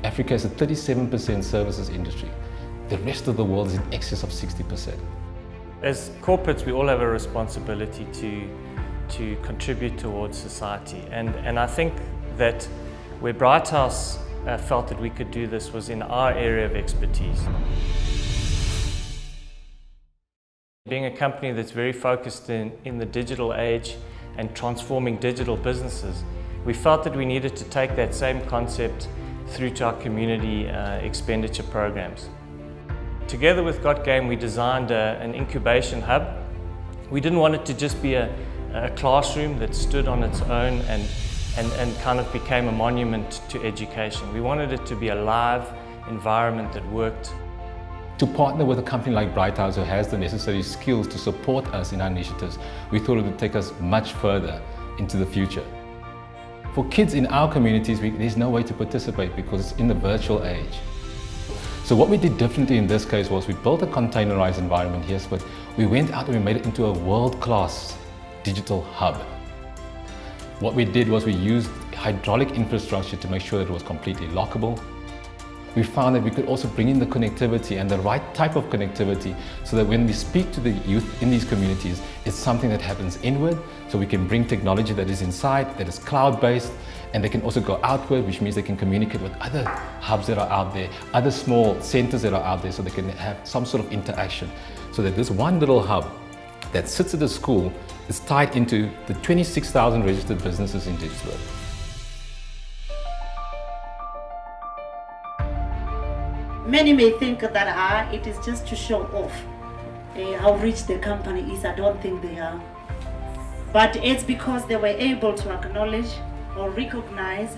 Africa has a 37% services industry. The rest of the world is in excess of 60%. As corporates, we all have a responsibility to contribute towards society. And I think that where Britehouse felt that we could do this was in our area of expertise. Being a company that's very focused in the digital age and transforming digital businesses, we felt that we needed to take that same concept through to our community expenditure programs. Together with GOT-GAME, we designed an incubation hub. We didn't want it to just be a classroom that stood on its own and kind of became a monument to education. We wanted it to be a live environment that worked. To partner with a company like Britehouse, who has the necessary skills to support us in our initiatives, we thought it would take us much further into the future. For kids in our communities, there's no way to participate because it's in the virtual age. So what we did differently in this case was we built a containerized environment here, but we went out and we made it into a world-class digital hub. What we did was we used hydraulic infrastructure to make sure that it was completely lockable. We found that we could also bring in the connectivity and the right type of connectivity so that when we speak to the youth in these communities, it's something that happens inward, so we can bring technology that is inside, that is cloud-based, and they can also go outward, which means they can communicate with other hubs that are out there, other small centers that are out there, so they can have some sort of interaction. So that this one little hub that sits at the school is tied into the 26,000 registered businesses in Diepsloot. Many may think that it is just to show off how rich the company is. I don't think they are. But it's because they were able to acknowledge or recognize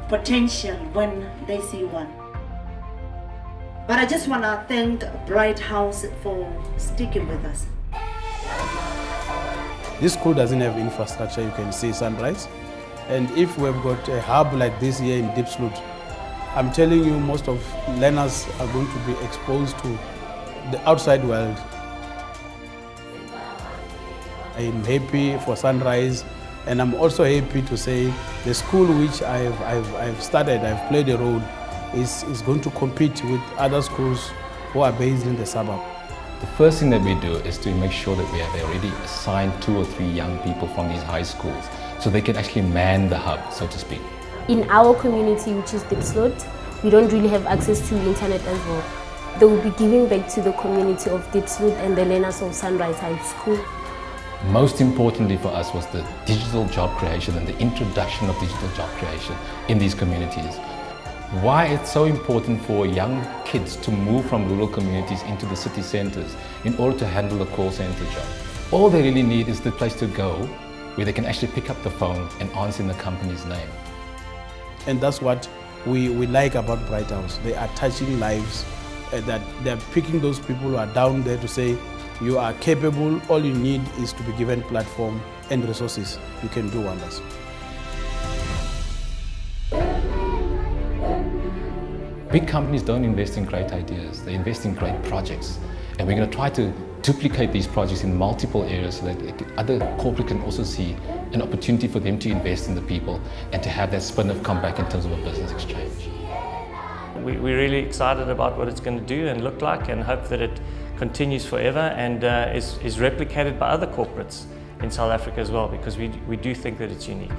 potential when they see one. But I just want to thank Britehouse for sticking with us. This school doesn't have infrastructure, you can see sunrise. And if we've got a hub like this here in Diepsloot, I'm telling you, most of learners are going to be exposed to the outside world. I'm happy for Sunrise, and I'm also happy to say the school which I've started, I've played a role, is going to compete with other schools who are based in the suburb. The first thing that we do is to make sure that we have already assigned 2 or 3 young people from these high schools so they can actually man the hub, so to speak. In our community, which is Diepsloot, we don't really have access to internet as well. They will be giving back to the community of Diepsloot and the learners of Sunrise High School. Most importantly for us was the digital job creation and the introduction of digital job creation in these communities. Why it's so important for young kids to move from rural communities into the city centers in order to handle a call center job. All they really need is the place to go where they can actually pick up the phone and answer in the company's name. And that's what we like about Britehouse. They are touching lives, that they're picking those people who are down there to say, you are capable, all you need is to be given platform and resources. You can do wonders. Big companies don't invest in great ideas, they invest in great projects. And we're going to try to duplicate these projects in multiple areas so that other corporates can also see an opportunity for them to invest in the people and to have that spin-off come back in terms of a business exchange. We're really excited about what it's going to do and look like, and hope that it continues forever and is replicated by other corporates in South Africa as well, because we do think that it's unique.